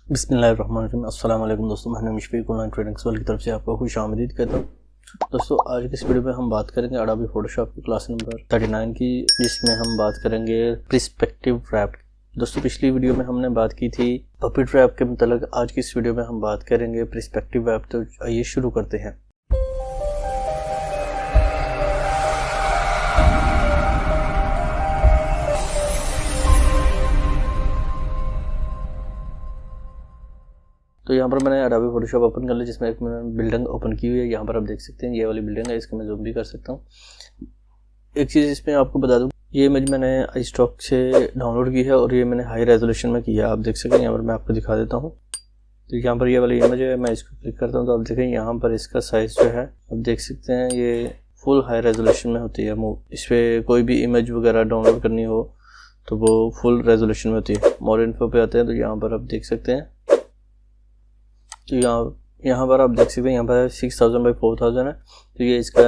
बिस्मिल्लाहिर्रहमानिर्रहीम। अस्सलाम वालेकुम दोस्तों, मैं मुशफीक ऑनलाइन ट्रेडिंग स्कूल की तरफ से आपको खुश आमदीद कहता हूँ। दोस्तों, आज की इस वीडियो में हम बात करेंगे अडोबी फोटोशॉप की क्लास नंबर 39 की, जिसमें हम बात करेंगे पर्सपेक्टिव रैप। दोस्तों, पिछली वीडियो में हमने बात की थी पपेट रैप के मतलब। आज की इस वीडियो में हम बात करेंगे पर्सपेक्टिव रैप। तो आइए शुरू करते हैं। तो यहाँ पर मैंने अडोबी फोटोशॉप ओपन कर लिया, जिसमें एक मैंने बिल्डिंग ओपन की हुई है। यहाँ पर आप देख सकते हैं ये वाली बिल्डिंग है, इसको मैं जूम भी कर सकता हूँ। एक चीज़ इसमें आपको बता दूँ, ये इमेज मैंने iStock से डाउनलोड की है और ये मैंने हाई रेजोल्यूशन में किया है। आप देख सकते हैं, यहाँ पर मैं आपको दिखा देता हूँ। तो यहाँ पर ये वाली इमेज है, मैं इसको क्लिक करता हूँ तो आप देखें यहाँ पर इसका साइज़ जो है आप देख सकते हैं, ये फुल हाई रेजोल्यूशन में होती है। इस पर कोई भी इमेज वगैरह डाउनलोड करनी हो तो वो फुल रेजोल्यूशन में होती है। मोर इन्फो पे आते हैं तो यहाँ पर आप देख सकते हैं, तो यहाँ पर आप देख सकते हैं, यहाँ पर 6000 बाई 4000 है। तो ये इसका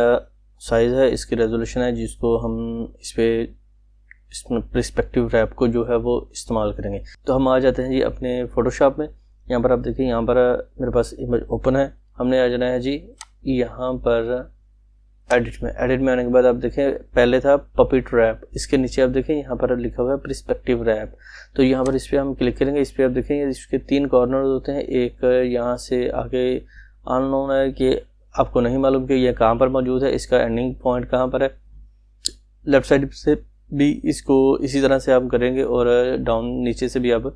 साइज़ है, इसकी रेजोल्यूशन है, जिसको हम इसमें पर्सपेक्टिव रैप को जो है वो इस्तेमाल करेंगे। तो हम आ जाते हैं जी अपने फ़ोटोशॉप में। यहाँ पर आप देखिए, यहाँ पर मेरे पास इमेज ओपन है। हमने आ जाना है जी यहाँ पर एडिट में आने के बाद आप देखें, पहले था पपेट रैप, इसके नीचे आप देखें यहाँ पर लिखा हुआ है पर्सपेक्टिव रैप। तो यहाँ पर इस पर हम क्लिक करेंगे। इस पर आप देखेंगे इसके 3 कॉर्नर होते हैं। एक यहाँ से आगे अननोन है कि आपको नहीं मालूम कि यह कहाँ पर मौजूद है, इसका एंडिंग पॉइंट कहाँ पर है। लेफ्ट साइड से भी इसको इसी तरह से आप करेंगे और डाउन नीचे से भी आप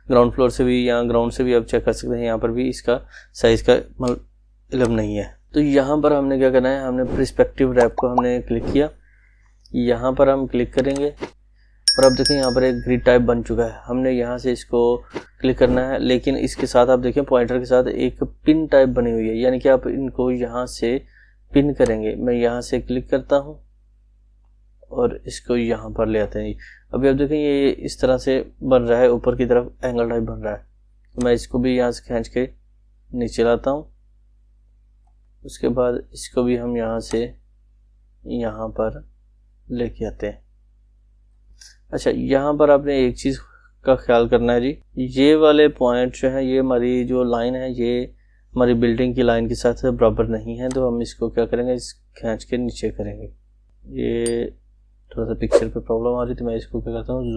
ग्राउंड फ्लोर से भी या ग्राउंड से भी आप चेक कर सकते हैं। यहाँ पर भी इसका साइज़ का मतलब नहीं है। तो यहाँ पर हमने क्या करना है, हमने पर्सपेक्टिव रैप को हमने क्लिक किया। यहाँ पर हम क्लिक करेंगे और अब देखें यहाँ पर एक ग्रिड टाइप बन चुका है। हमने यहाँ से इसको क्लिक करना है, लेकिन इसके साथ आप देखें पॉइंटर के साथ एक पिन टाइप बनी हुई है, यानी कि आप इनको यहाँ से पिन करेंगे। मैं यहाँ से क्लिक करता हूँ और इसको यहाँ पर ले आते हैं। अभी आप देखें ये इस तरह से बन रहा है, ऊपर की तरफ एंगल टाइप बन रहा है। तो मैं इसको भी यहाँ से खींच के नीचे लाता हूँ। उसके बाद इसको भी हम यहाँ से यहाँ पर लेके आते हैं। अच्छा, यहाँ पर आपने एक चीज़ का ख्याल करना है जी, ये वाले पॉइंट जो है, ये हमारी जो लाइन है, ये हमारी बिल्डिंग की लाइन के साथ बराबर नहीं है। तो हम इसको क्या करेंगे, इस खींच के नीचे करेंगे। ये थोड़ा सा पिक्चर पे प्रॉब्लम आ रही थी, मैं इसको क्या करता हूँ,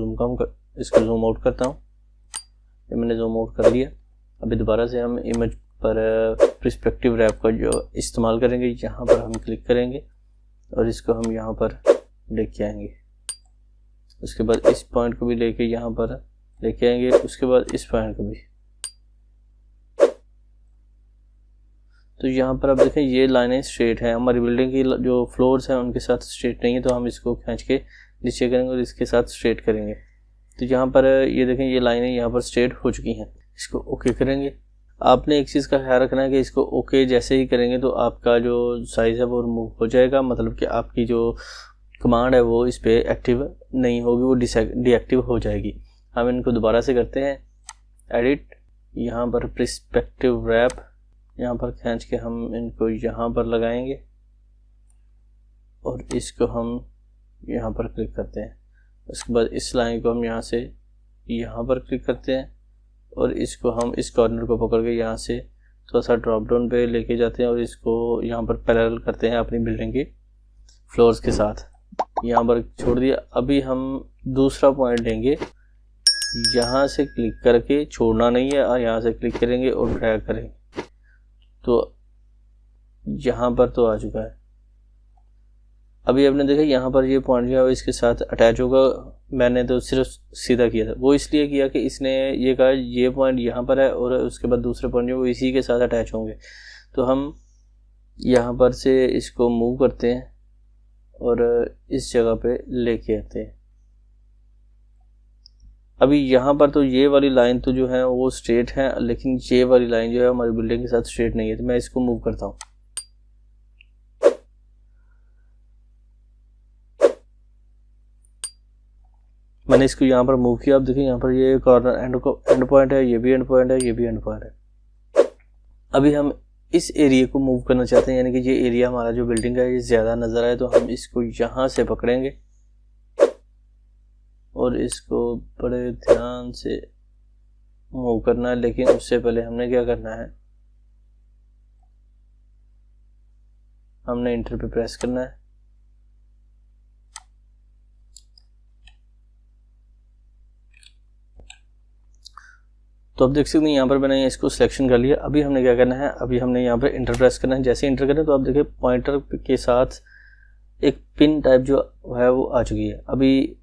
इसको जूम आउट करता हूँ। ये मैंने जूम आउट कर लिया। अभी दोबारा से हम इमेज पर पर्सपेक्टिव रैप का जो इस्तेमाल करेंगे, यहाँ पर हम क्लिक करेंगे और इसको हम यहाँ पर लेके आएंगे। उसके बाद इस पॉइंट को भी लेके यहाँ पर लेके आएंगे, उसके बाद इस पॉइंट को भी। तो यहाँ पर आप देखें ये लाइनें स्ट्रेट हैं, हमारी बिल्डिंग की जो फ्लोर्स हैं उनके साथ स्ट्रेट नहीं है। तो हम इसको खींच के नीचे करेंगे और इसके साथ स्ट्रेट करेंगे। तो यहाँ पर ये देखें, ये लाइनें यहाँ पर स्ट्रेट हो चुकी हैं। इसको ओके करेंगे। आपने एक चीज़ का ख्याल रखना है कि इसको ओके जैसे ही करेंगे तो आपका जो साइज़ है वो रिमूव हो जाएगा, मतलब कि आपकी जो कमांड है वो इस पर एक्टिव नहीं होगी, वो डीएक्टिव हो जाएगी। हम इनको दोबारा से करते हैं, एडिट, यहाँ पर पर्सपेक्टिव रैप, यहाँ पर खींच के हम इनको यहाँ पर लगाएंगे और इसको हम यहाँ पर क्लिक करते हैं। उसके बाद इस लाइन को हम यहाँ से यहाँ पर क्लिक करते हैं और इसको हम इस कॉर्नर को पकड़ के यहाँ से थोड़ा सा ड्रॉप डाउन पे लेके जाते हैं और इसको यहाँ पर पैरेलल करते हैं अपनी बिल्डिंग के फ्लोर्स के साथ। यहाँ पर छोड़ दिया। अभी हम दूसरा पॉइंट लेंगे, यहाँ से क्लिक करके छोड़ना नहीं है और यहाँ से क्लिक करेंगे और ड्रैग करेंगे। तो यहाँ पर तो आ चुका है। अभी आपने देखा यहाँ पर ये पॉइंट जो है इसके साथ अटैच होगा। मैंने तो सिर्फ सीधा किया था, वो इसलिए किया कि इसने ये कहा ये पॉइंट यहाँ पर है और उसके बाद दूसरे पॉइंट जो वो इसी के साथ अटैच होंगे। तो हम यहाँ पर से इसको मूव करते हैं और इस जगह पे लेके आते हैं। अभी यहाँ पर तो ये वाली लाइन तो जो है वो स्ट्रेट है, लेकिन ये वाली लाइन जो है हमारी बिल्डिंग के साथ स्ट्रेट नहीं है। तो मैं इसको मूव करता हूँ। मैंने इसको यहाँ पर मूव किया। आप देखिए यहाँ पर ये कॉर्नर एंड पॉइंट है, ये भी एंड पॉइंट है, ये भी एंड पॉइंट है। अभी हम इस एरिया को मूव करना चाहते हैं, यानी कि ये एरिया हमारा जो बिल्डिंग है ये ज़्यादा नज़र आए। तो हम इसको यहाँ से पकड़ेंगे और इसको बड़े ध्यान से मूव करना है, लेकिन उससे पहले हमने क्या करना है, हमने इंटर पे प्रेस करना है। तो अब देख सकते हैं यहाँ पर मैंने इसको सिलेक्शन कर लिया। अभी हमने क्या करना है, अभी हमने यहाँ पर इंटर प्रेस करना है। जैसे इंटर करें तो आप देखिए पॉइंटर के साथ एक पिन टाइप जो है वो आ चुकी है। अभी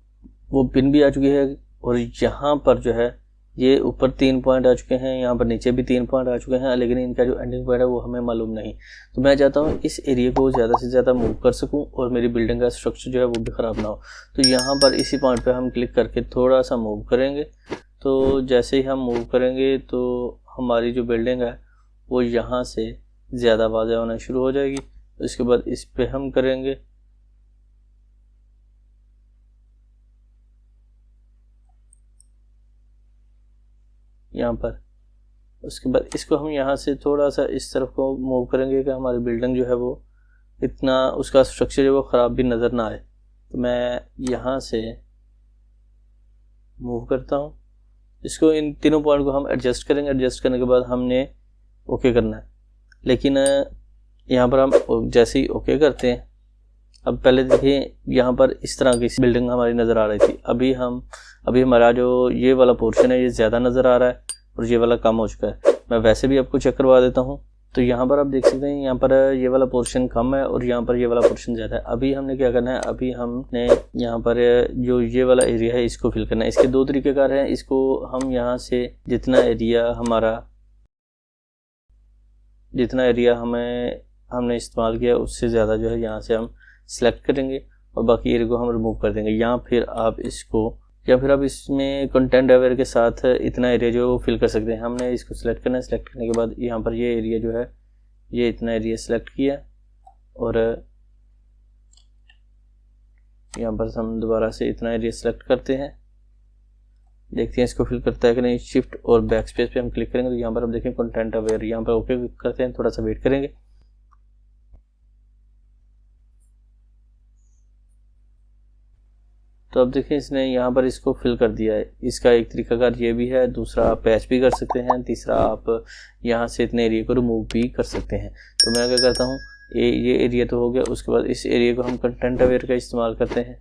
वो पिन भी आ चुकी है और यहाँ पर जो है ये ऊपर 3 पॉइंट आ चुके हैं, यहाँ पर नीचे भी 3 पॉइंट आ चुके हैं, लेकिन इनका जो एंडिंग पॉइंट है वो हमें मालूम नहीं। तो मैं चाहता हूँ इस एरिया को ज़्यादा से ज़्यादा मूव कर सकूँ और मेरी बिल्डिंग का स्ट्रक्चर जो है वो भी ख़राब ना हो। तो यहाँ पर इसी पॉइंट पर हम क्लिक करके थोड़ा सा मूव करेंगे। तो जैसे ही हम मूव करेंगे तो हमारी जो बिल्डिंग है वो यहाँ से ज़्यादा वाज़ेह होना शुरू हो जाएगी। उसके बाद इस पे हम करेंगे, यहाँ पर। उसके बाद इसको हम यहाँ से थोड़ा सा इस तरफ को मूव करेंगे कि हमारी बिल्डिंग जो है वो इतना उसका स्ट्रक्चर जो वो ख़राब भी नज़र ना आए। तो मैं यहाँ से मूव करता हूँ। इसको इन तीनों पॉइंट को हम एडजस्ट करेंगे। एडजस्ट करने के बाद हमने ओके करना है। लेकिन यहाँ पर हम जैसे ही ओके करते हैं, अब पहले देखिए यहाँ पर इस तरह की बिल्डिंग हमारी नज़र आ रही थी। अभी हमारा जो ये वाला पोर्शन है ये ज़्यादा नज़र आ रहा है और ये वाला कम हो चुका है। मैं वैसे भी आपको चेक करवा देता हूँ। तो यहाँ पर आप देख सकते हैं यहाँ पर ये वाला पोर्शन कम है और यहाँ पर ये वाला पोर्शन ज़्यादा है। अभी हमने क्या करना है, अभी हमने यहाँ पर जो ये वाला एरिया है इसको फिल करना है। इसके 2 तरीक़ेकार हैं। इसको हम यहाँ से जितना एरिया हमने इस्तेमाल किया उससे ज़्यादा जो है यहाँ से हम सेलेक्ट करेंगे और बाकी एरिया को हम रिमूव कर देंगे। या फिर आप इसमें कंटेंट अवेयर के साथ इतना एरिया जो फिल कर सकते हैं। हमने इसको सिलेक्ट करना है। सिलेक्ट करने के बाद यहाँ पर ये एरिया जो है ये इतना एरिया सेलेक्ट किया और यहाँ पर हम दोबारा से इतना एरिया सेलेक्ट करते हैं। देखते हैं इसको फिल करता है कि नहीं। शिफ्ट और बैक स्पेस पे हम क्लिक करेंगे तो यहाँ पर आप देखें कंटेंट अवेयर, यहाँ पर ओके करते हैं। थोड़ा सा वेट करेंगे। तो अब देखिए इसने यहाँ पर इसको फिल कर दिया है। इसका एक तरीकाकार ये भी है, दूसरा आप पैच भी कर सकते हैं, तीसरा आप यहाँ से इतने एरिया को रिमूव भी कर सकते हैं। तो मैं क्या करता हूँ, ये एरिया तो हो गया। उसके बाद इस एरिया को हम कंटेंट अवेयर का इस्तेमाल करते हैं।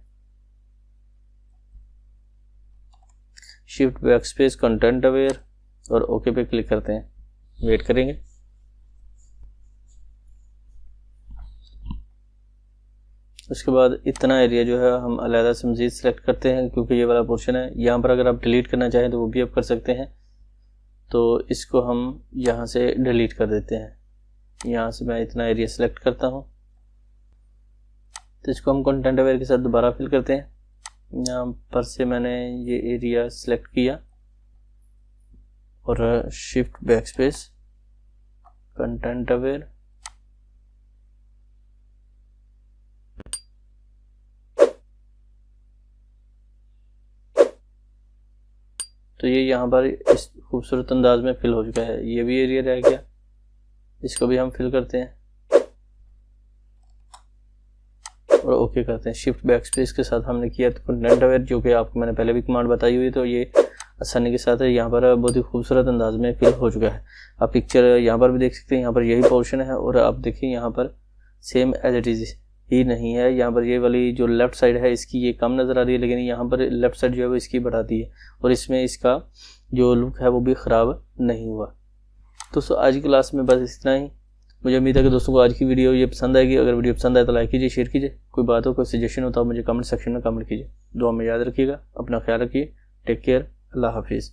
Shift back space content aware और ओके पे क्लिक करते हैं। वेट करेंगे। उसके बाद इतना एरिया जो है हम अलहदा से मज़ीद सेलेक्ट करते हैं क्योंकि ये वाला पोर्शन है। यहाँ पर अगर आप डिलीट करना चाहें तो वो भी आप कर सकते हैं। तो इसको हम यहाँ से डिलीट कर देते हैं। यहाँ से मैं इतना एरिया सेलेक्ट करता हूँ। तो इसको हम कंटेंट अवेयर के साथ दोबारा फिल करते हैं। यहाँ पर से मैंने ये एरिया सेलेक्ट किया और shift back space content aware, तो ये यहाँ पर इस खूबसूरत अंदाज में फिल हो चुका है। ये भी एरिया रह गया, इसको भी हम फिल करते हैं और ओके करते हैं। शिफ्ट बैक स्पेस के साथ हमने किया। तो कंटेंट अवेयर जो कि आपको मैंने पहले भी कमांड बताई हुई, तो ये आसानी के साथ है। यहाँ पर बहुत ही खूबसूरत अंदाज में फिल हो चुका है। आप पिक्चर यहाँ पर भी देख सकते हैं। यहाँ पर यही पोर्शन है और आप देखिए यहाँ पर सेम एज इट इज़ ही नहीं है। यहाँ पर ये वाली जो लेफ़्ट साइड है इसकी ये कम नज़र आ रही है, लेकिन यहाँ पर लेफ़्ट साइड जो है वो इसकी बढ़ाती है और इसमें इसका जो लुक है वो भी ख़राब नहीं हुआ। दोस्तों आज की क्लास में बस इतना ही। मुझे उम्मीद है कि दोस्तों को आज की वीडियो ये पसंद आएगी। अगर वीडियो पसंद आए तो लाइक कीजिए, शेयर कीजिए। कोई बात हो, कोई सजेशन हो तो आप मुझे कमेंट सेक्शन में कमेंट कीजिए। दुआ में याद रखिएगा, अपना ख्याल रखिए। टेक केयर, अल्लाह हाफिज़।